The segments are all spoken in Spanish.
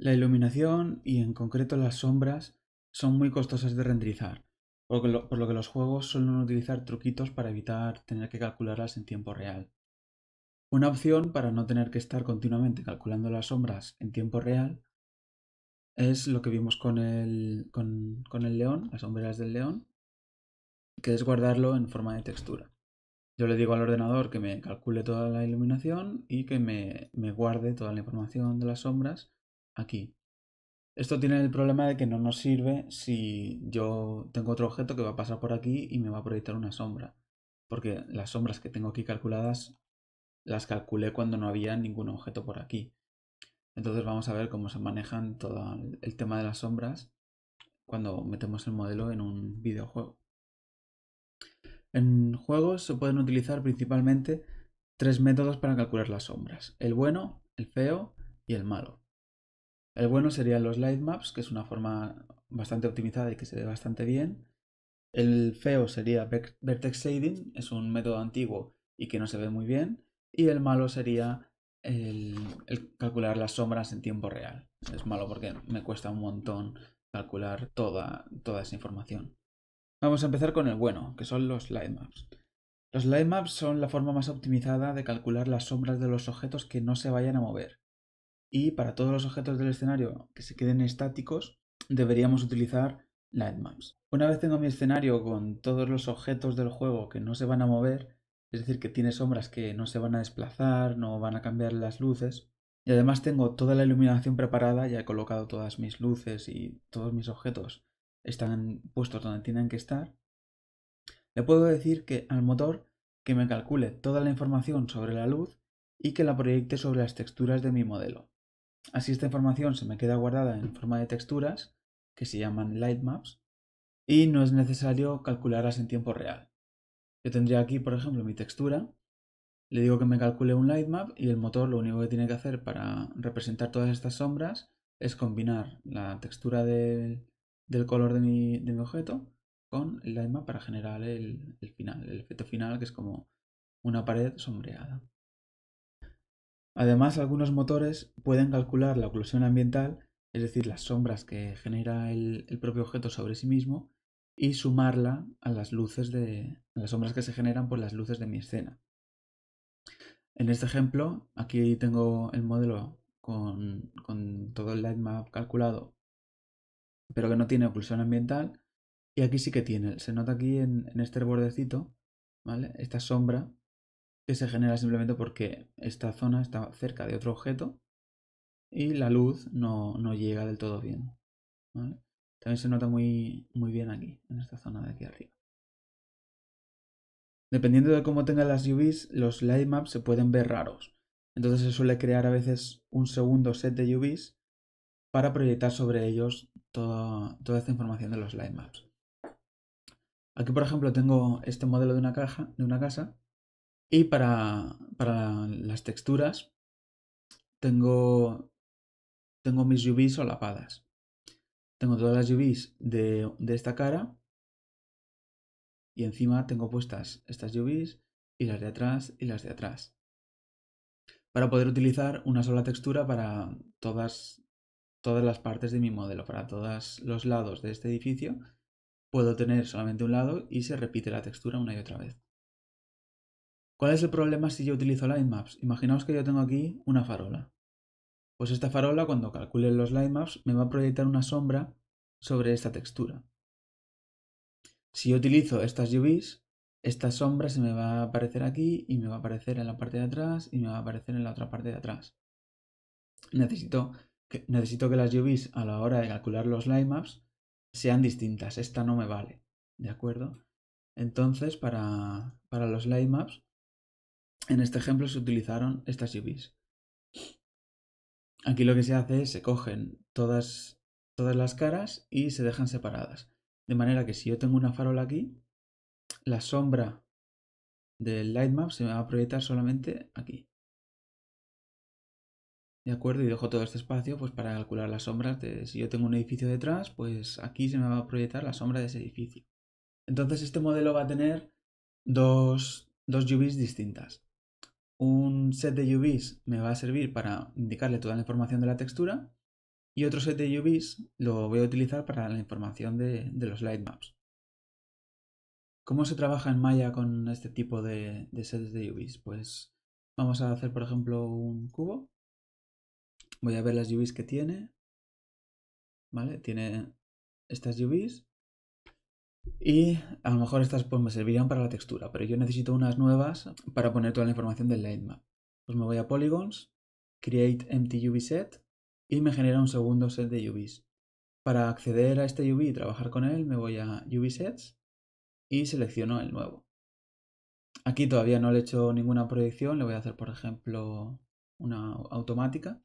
La iluminación y en concreto las sombras son muy costosas de renderizar, por lo que los juegos suelen utilizar truquitos para evitar tener que calcularlas en tiempo real. Una opción para no tener que estar continuamente calculando las sombras en tiempo real es lo que vimos con el león, las sombras del león, que es guardarlo en forma de textura. Yo le digo al ordenador que me calcule toda la iluminación y que me guarde toda la información de las sombras aquí. Esto tiene el problema de que no nos sirve si yo tengo otro objeto que va a pasar por aquí y me va a proyectar una sombra. Porque las sombras que tengo aquí calculadas las calculé cuando no había ningún objeto por aquí. Entonces vamos a ver cómo se manejan todo el tema de las sombras cuando metemos el modelo en un videojuego. En juegos se pueden utilizar principalmente tres métodos para calcular las sombras: el bueno, el feo y el malo. El bueno serían los light maps, que es una forma bastante optimizada y que se ve bastante bien. El feo sería vertex shading, es un método antiguo y que no se ve muy bien. Y el malo sería el calcular las sombras en tiempo real. Es malo porque me cuesta un montón calcular toda esa información. Vamos a empezar con el bueno, que son los light maps. Los light maps son la forma más optimizada de calcular las sombras de los objetos que no se vayan a mover. Y para todos los objetos del escenario que se queden estáticos, deberíamos utilizar lightmaps. Una vez tengo mi escenario con todos los objetos del juego que no se van a mover, es decir, que tiene sombras que no se van a desplazar, no van a cambiar las luces, y además tengo toda la iluminación preparada, ya he colocado todas mis luces y todos mis objetos están puestos donde tienen que estar, le puedo decir que al motor que me calcule toda la información sobre la luz y que la proyecte sobre las texturas de mi modelo. Así esta información se me queda guardada en forma de texturas, que se llaman lightmaps, y no es necesario calcularlas en tiempo real. Yo tendría aquí, por ejemplo, mi textura, le digo que me calcule un lightmap y el motor lo único que tiene que hacer para representar todas estas sombras es combinar la textura del color de mi objeto con el lightmap para generar el final, el efecto final, que es como una pared sombreada. Además, algunos motores pueden calcular la oclusión ambiental, es decir, las sombras que genera el propio objeto sobre sí mismo, y sumarla a a las sombras que se generan por las luces de mi escena. En este ejemplo, aquí tengo el modelo con todo el lightmap calculado, pero que no tiene oclusión ambiental, y aquí sí que tiene. Se nota aquí en este bordecito, ¿vale? Esta sombra que se genera simplemente porque esta zona está cerca de otro objeto y la luz no llega del todo bien, ¿vale? También se nota muy bien aquí, en esta zona de aquí arriba. Dependiendo de cómo tengan las UVs, los light maps se pueden ver raros. Entonces se suele crear a veces un segundo set de UVs para proyectar sobre ellos toda esta información de los light maps. Aquí, por ejemplo, tengo este modelo de una casa, y para las texturas tengo mis UVs solapadas. Tengo todas las UVs de esta cara y encima tengo puestas estas UVs y las de atrás y las de atrás. Para poder utilizar una sola textura para todas las partes de mi modelo, para todos los lados de este edificio, puedo tener solamente un lado y se repite la textura una y otra vez. ¿Cuál es el problema si yo utilizo line maps? Imaginaos que yo tengo aquí una farola. Pues esta farola, cuando calcule los line maps, me va a proyectar una sombra sobre esta textura. Si yo utilizo estas UVs, esta sombra se me va a aparecer aquí y me va a aparecer en la parte de atrás y me va a aparecer en la otra parte de atrás. Necesito que las UVs a la hora de calcular los line maps sean distintas. Esta no me vale, ¿de acuerdo? Entonces, para los line maps, en este ejemplo se utilizaron estas UVs. Aquí lo que se hace es se cogen todas las caras y se dejan separadas. De manera que si yo tengo una farola aquí, la sombra del lightmap se me va a proyectar solamente aquí. ¿De acuerdo? Y dejo todo este espacio pues para calcular las sombras de si yo tengo un edificio detrás, pues aquí se me va a proyectar la sombra de ese edificio. Entonces este modelo va a tener dos UVs distintas. Un set de UVs me va a servir para indicarle toda la información de la textura Y otro set de UVs lo voy a utilizar para la información de los light maps. ¿Cómo se trabaja en Maya con este tipo de sets de UVs? Pues vamos a hacer, por ejemplo, un cubo. Voy a ver las UVs que tiene. ¿Vale? Tiene estas UVs. Y a lo mejor estas pues, me servirían para la textura, pero yo necesito unas nuevas para poner toda la información del light map. Pues me voy a Polygons, Create Empty UV Set y me genera un segundo set de UVs. Para acceder a este UV y trabajar con él, me voy a UV Sets y selecciono el nuevo. Aquí todavía no le he hecho ninguna proyección, le voy a hacer por ejemplo una automática.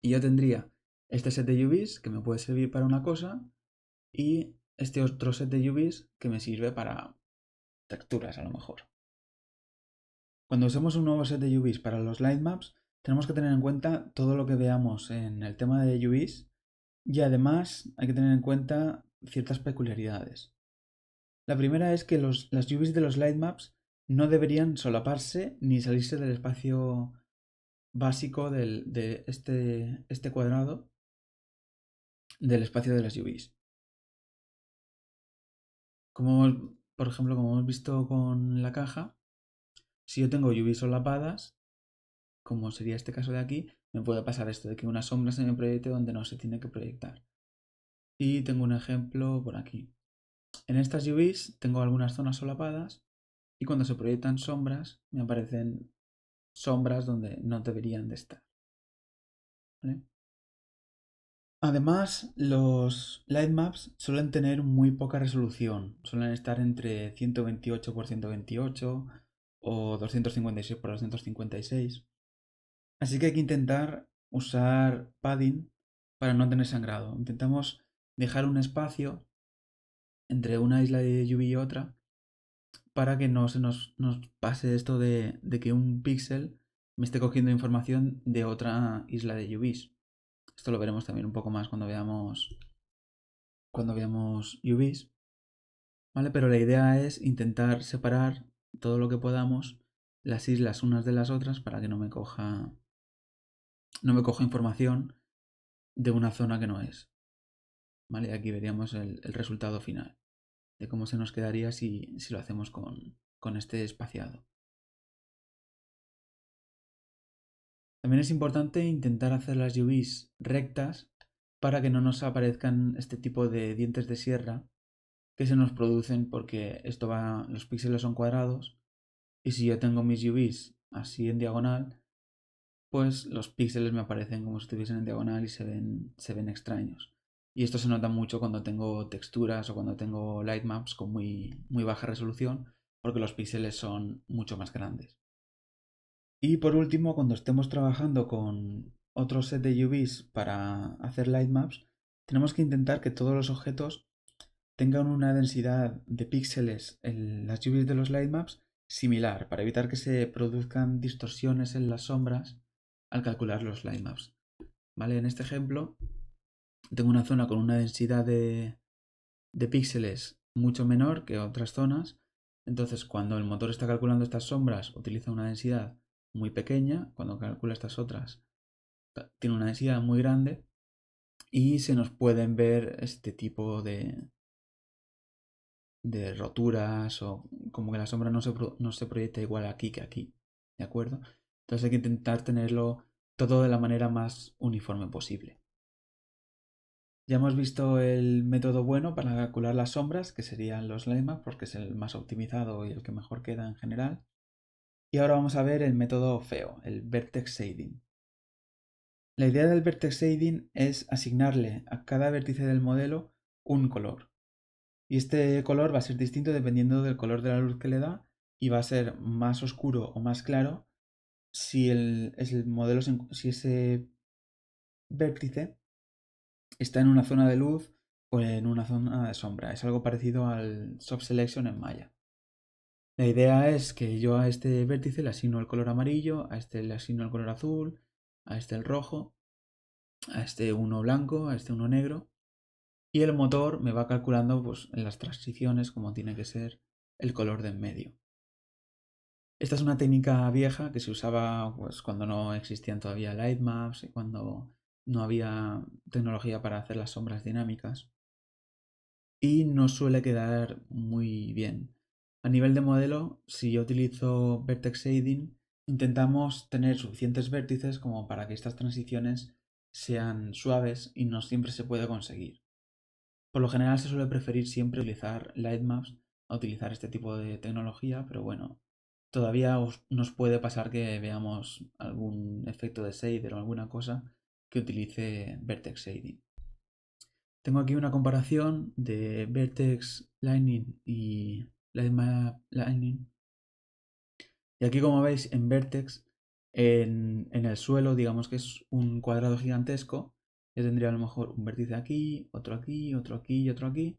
Y yo tendría este set de UVs que me puede servir para una cosa y este otro set de UVs que me sirve para texturas a lo mejor. Cuando usemos un nuevo set de UVs para los light maps, tenemos que tener en cuenta todo lo que veamos en el tema de UVs y además hay que tener en cuenta ciertas peculiaridades. La primera es que las UVs de los light maps no deberían solaparse ni salirse del espacio básico de este cuadrado del espacio de las UVs. Como, por ejemplo, como hemos visto con la caja, si yo tengo UVs solapadas, como sería este caso de aquí, me puede pasar esto de que una sombra se me proyecte donde no se tiene que proyectar. Y tengo un ejemplo por aquí. En estas UVs tengo algunas zonas solapadas y cuando se proyectan sombras me aparecen sombras donde no deberían de estar. ¿Vale? Además, los light maps suelen tener muy poca resolución, suelen estar entre 128 por 128 o 256 por 256. Así que hay que intentar usar padding para no tener sangrado. Intentamos dejar un espacio entre una isla de UV y otra para que no se nos pase esto de que un píxel me esté cogiendo información de otra isla de UVs. Esto lo veremos también un poco más cuando veamos UVs, ¿vale? Pero la idea es intentar separar todo lo que podamos las islas unas de las otras para que no me coja información de una zona que no es. ¿Vale? Aquí veríamos el resultado final de cómo se nos quedaría si lo hacemos con este espaciado. También es importante intentar hacer las UVs rectas para que no nos aparezcan este tipo de dientes de sierra que se nos producen porque los píxeles son cuadrados y si yo tengo mis UVs así en diagonal, pues los píxeles me aparecen como si estuviesen en diagonal y se ven extraños. Y esto se nota mucho cuando tengo texturas o cuando tengo light maps con muy, muy baja resolución, porque los píxeles son mucho más grandes. Y por último, cuando estemos trabajando con otro set de UVs para hacer light maps, tenemos que intentar que todos los objetos tengan una densidad de píxeles en las UVs de los light maps similar, para evitar que se produzcan distorsiones en las sombras al calcular los light maps. ¿Vale? En este ejemplo tengo una zona con una densidad de píxeles mucho menor que otras zonas. Entonces, cuando el motor está calculando estas sombras, utiliza una densidad muy pequeña. Cuando calcula estas otras, tiene una densidad muy grande. Y se nos pueden ver este tipo de roturas o como que la sombra no se proyecta igual aquí que aquí. ¿De acuerdo? Entonces hay que intentar tenerlo todo de la manera más uniforme posible. Ya hemos visto el método bueno para calcular las sombras, que serían los lemmas, porque es el más optimizado y el que mejor queda en general. Y ahora vamos a ver el método feo, el vertex shading. La idea del vertex shading es asignarle a cada vértice del modelo un color. Y este color va a ser distinto dependiendo del color de la luz que le da y va a ser más oscuro o más claro si si ese vértice está en una zona de luz o en una zona de sombra. Es algo parecido al soft selection en Maya. La idea es que yo a este vértice le asigno el color amarillo, a este le asigno el color azul, a este el rojo, a este uno blanco, a este uno negro. Y el motor me va calculando pues, en las transiciones como tiene que ser el color de en medio. Esta es una técnica vieja que se usaba pues, cuando no existían todavía light maps y cuando no había tecnología para hacer las sombras dinámicas y no suele quedar muy bien. A nivel de modelo, si yo utilizo Vertex Shading, intentamos tener suficientes vértices como para que estas transiciones sean suaves y no siempre se puede conseguir. Por lo general se suele preferir siempre utilizar Lightmaps a utilizar este tipo de tecnología, pero bueno, todavía nos puede pasar que veamos algún efecto de shader o alguna cosa que utilice Vertex Shading. Tengo aquí una comparación de Vertex Lightning y Lightmap Lightning. Y aquí, como veis, en Vertex, en el suelo, digamos que es un cuadrado gigantesco. Yo tendría a lo mejor un vértice aquí, otro aquí, otro aquí y otro aquí.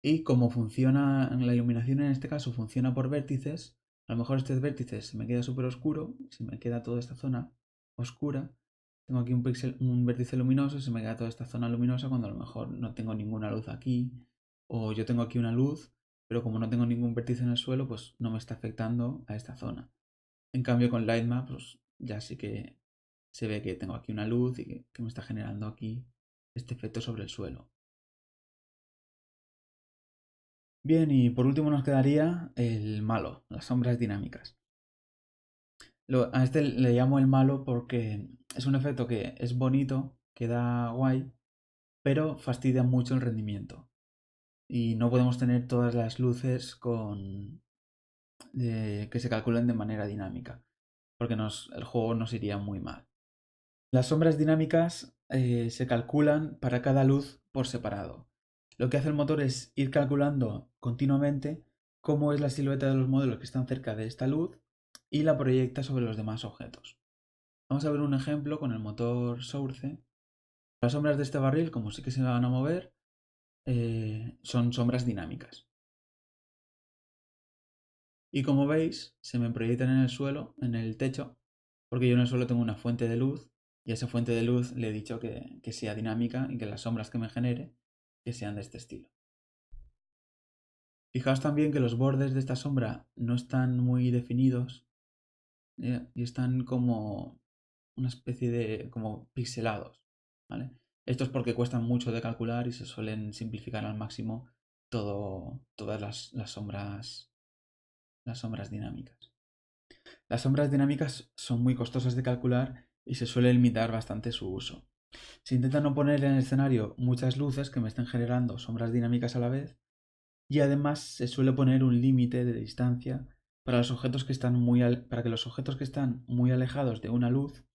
Y como funciona la iluminación en este caso, funciona por vértices. A lo mejor este vértice se me queda súper oscuro, se me queda toda esta zona oscura. Tengo aquí un vértice luminoso y se me queda toda esta zona luminosa cuando a lo mejor no tengo ninguna luz aquí. O yo tengo aquí una luz, pero como no tengo ningún vértice en el suelo, pues no me está afectando a esta zona. En cambio con Lightmap, pues ya sí que se ve que tengo aquí una luz y que me está generando aquí este efecto sobre el suelo. Bien, y por último nos quedaría el malo, las sombras dinámicas. A este le llamo el malo porque es un efecto que es bonito, queda guay, pero fastidia mucho el rendimiento. Y no podemos tener todas las luces que se calculen de manera dinámica, porque el juego nos iría muy mal. Las sombras dinámicas se calculan para cada luz por separado. Lo que hace el motor es ir calculando continuamente cómo es la silueta de los modelos que están cerca de esta luz y la proyecta sobre los demás objetos. Vamos a ver un ejemplo con el motor Source. Las sombras de este barril, como sí que se van a mover, son sombras dinámicas. Y como veis, se me proyectan en el suelo, en el techo, porque yo en el suelo tengo una fuente de luz y a esa fuente de luz le he dicho que sea dinámica y que las sombras que me genere que sean de este estilo. Fijaos también que los bordes de esta sombra no están muy definidos y están como una especie de como pixelados, ¿vale? Esto es porque cuestan mucho de calcular y se suelen simplificar al máximo todas las sombras dinámicas. Las sombras dinámicas son muy costosas de calcular y se suele limitar bastante su uso. Se intenta no poner en el escenario muchas luces que me estén generando sombras dinámicas a la vez y además se suele poner un límite de distancia para los objetos que están para que los objetos que están muy alejados de una luz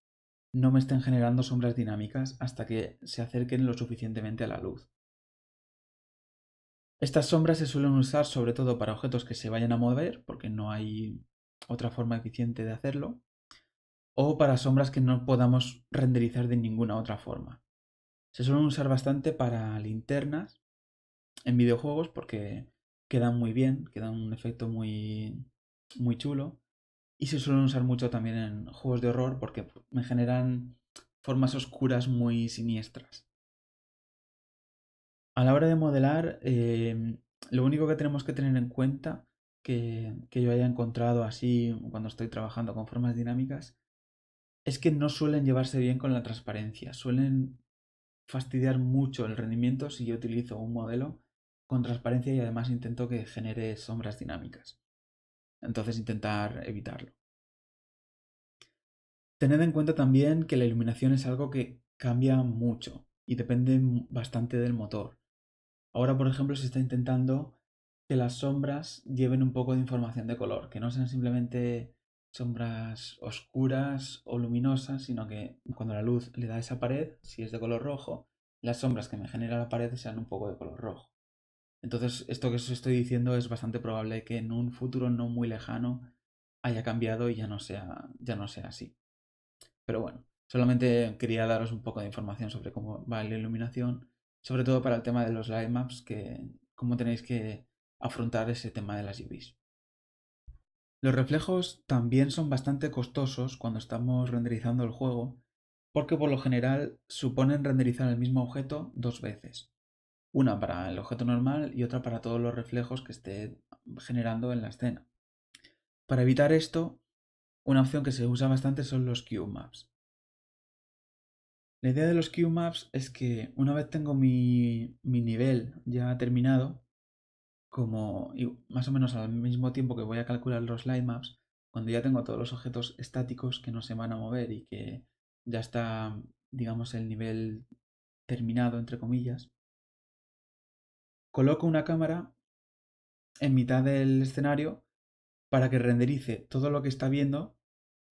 no me estén generando sombras dinámicas hasta que se acerquen lo suficientemente a la luz. Estas sombras se suelen usar sobre todo para objetos que se vayan a mover, porque no hay otra forma eficiente de hacerlo, o para sombras que no podamos renderizar de ninguna otra forma. Se suelen usar bastante para linternas en videojuegos porque quedan muy bien, quedan un efecto muy chulo. Y se suelen usar mucho también en juegos de horror porque me generan formas oscuras muy siniestras. A la hora de modelar, lo único que tenemos que tener en cuenta que yo haya encontrado así cuando estoy trabajando con formas dinámicas es que no suelen llevarse bien con la transparencia, suelen fastidiar mucho el rendimiento si yo utilizo un modelo con transparencia y además intento que genere sombras dinámicas. Entonces intentar evitarlo. Tened en cuenta también que la iluminación es algo que cambia mucho y depende bastante del motor. Ahora, por ejemplo, se está intentando que las sombras lleven un poco de información de color, que no sean simplemente sombras oscuras o luminosas, sino que cuando la luz le da a esa pared, si es de color rojo, las sombras que me genera la pared sean un poco de color rojo. Entonces, esto que os estoy diciendo es bastante probable que en un futuro no muy lejano haya cambiado y ya no sea así. Pero bueno, solamente quería daros un poco de información sobre cómo va la iluminación, sobre todo para el tema de los light maps, que cómo tenéis que afrontar ese tema de las UVs. Los reflejos también son bastante costosos cuando estamos renderizando el juego, porque por lo general suponen renderizar el mismo objeto dos veces. Una para el objeto normal y otra para todos los reflejos que esté generando en la escena. Para evitar esto, una opción que se usa bastante son los cube maps. La idea de los QMaps es que una vez tengo mi nivel ya terminado, como más o menos al mismo tiempo que voy a calcular los lightmaps, cuando ya tengo todos los objetos estáticos que no se van a mover y que ya está, digamos, el nivel terminado, entre comillas, coloco una cámara en mitad del escenario para que renderice todo lo que está viendo,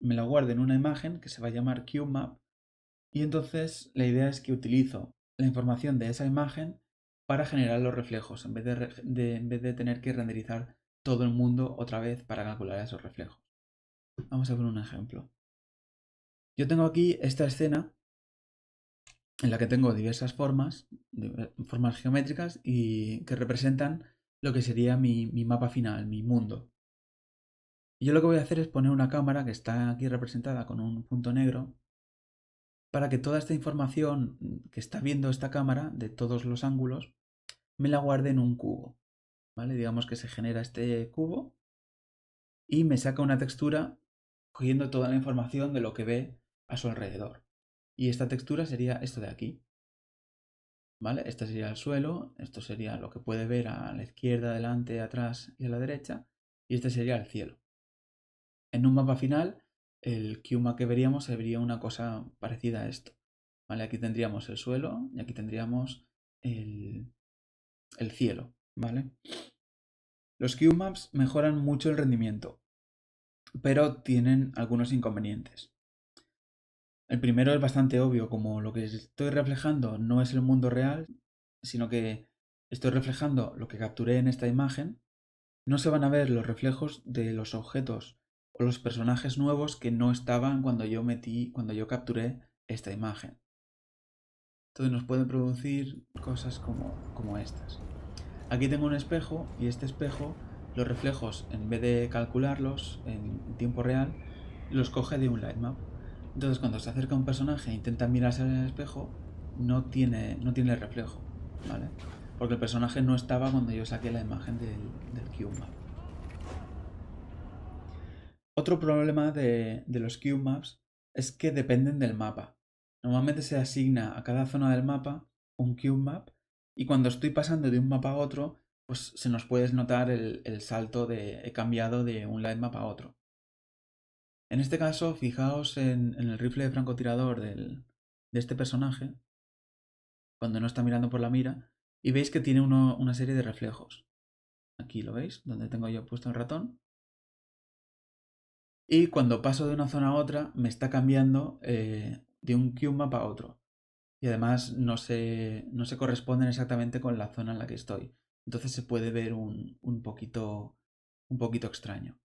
me la guarde en una imagen que se va a llamar QMap y entonces la idea es que utilizo la información de esa imagen para generar los reflejos en vez de tener que renderizar todo el mundo otra vez para calcular esos reflejos. Vamos a ver un ejemplo. Yo tengo aquí esta escena en la que tengo diversas formas geométricas y que representan lo que sería mi mapa final, mi mundo. Y yo lo que voy a hacer es poner una cámara que está aquí representada con un punto negro para que toda esta información que está viendo esta cámara de todos los ángulos me la guarde en un cubo. ¿Vale? Digamos que se genera este cubo y me saca una textura cogiendo toda la información de lo que ve a su alrededor. Y esta textura sería esto de aquí. ¿Vale? Este sería el suelo, esto sería lo que puede ver a la izquierda, adelante, atrás y a la derecha, y este sería el cielo. En un mapa final, el QMAP que veríamos sería una cosa parecida a esto. ¿Vale? Aquí tendríamos el suelo y aquí tendríamos el cielo. ¿Vale? Los QMaps mejoran mucho el rendimiento, pero tienen algunos inconvenientes. El primero es bastante obvio, como lo que estoy reflejando no es el mundo real, sino que estoy reflejando lo que capturé en esta imagen, no se van a ver los reflejos de los objetos o los personajes nuevos que no estaban cuando yo capturé esta imagen. Entonces nos pueden producir cosas como estas. Aquí tengo un espejo y este espejo, los reflejos, en vez de calcularlos en tiempo real, los coge de un lightmap. Entonces cuando se acerca un personaje e intenta mirarse en el espejo, no tiene reflejo, ¿vale? Porque el personaje no estaba cuando yo saqué la imagen del QMap. Otro problema de los QMaps es que dependen del mapa. Normalmente se asigna a cada zona del mapa un QMap y cuando estoy pasando de un mapa a otro, pues se nos puede notar el salto de he cambiado de un lightmap a otro. En este caso, fijaos en el rifle de francotirador de este personaje, cuando no está mirando por la mira, y veis que tiene una serie de reflejos. Aquí lo veis, donde tengo yo puesto el ratón. Y cuando paso de una zona a otra, me está cambiando de un QMap a otro. Y además no se corresponden exactamente con la zona en la que estoy. Entonces se puede ver un poquito extraño.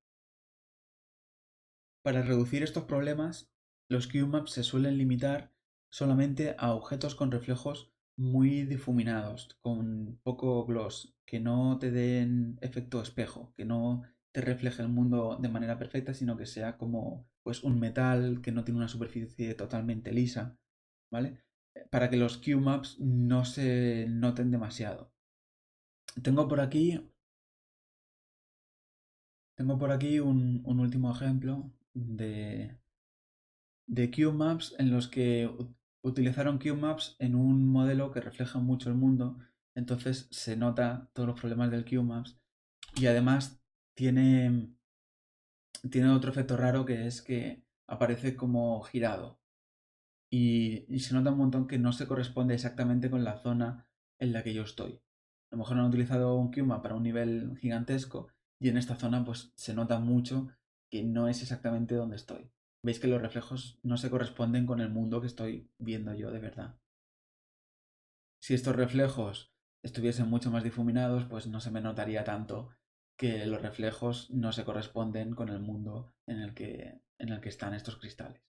Para reducir estos problemas, los QMaps se suelen limitar solamente a objetos con reflejos muy difuminados, con poco gloss, que no te den efecto espejo, que no te refleje el mundo de manera perfecta, sino que sea como pues un metal que no tiene una superficie totalmente lisa, ¿vale? Para que los QMaps no se noten demasiado. Tengo por aquí, un último ejemplo de QMaps en los que utilizaron QMaps en un modelo que refleja mucho el mundo, entonces se nota todos los problemas del QMaps y además tiene otro efecto raro que es que aparece como girado y se nota un montón que no se corresponde exactamente con la zona en la que yo estoy. A lo mejor han utilizado un QMAP para un nivel gigantesco y en esta zona pues se nota mucho que no es exactamente donde estoy. Veis que los reflejos no se corresponden con el mundo que estoy viendo yo de verdad. Si estos reflejos estuviesen mucho más difuminados, pues no se me notaría tanto que los reflejos no se corresponden con el mundo en el que están estos cristales.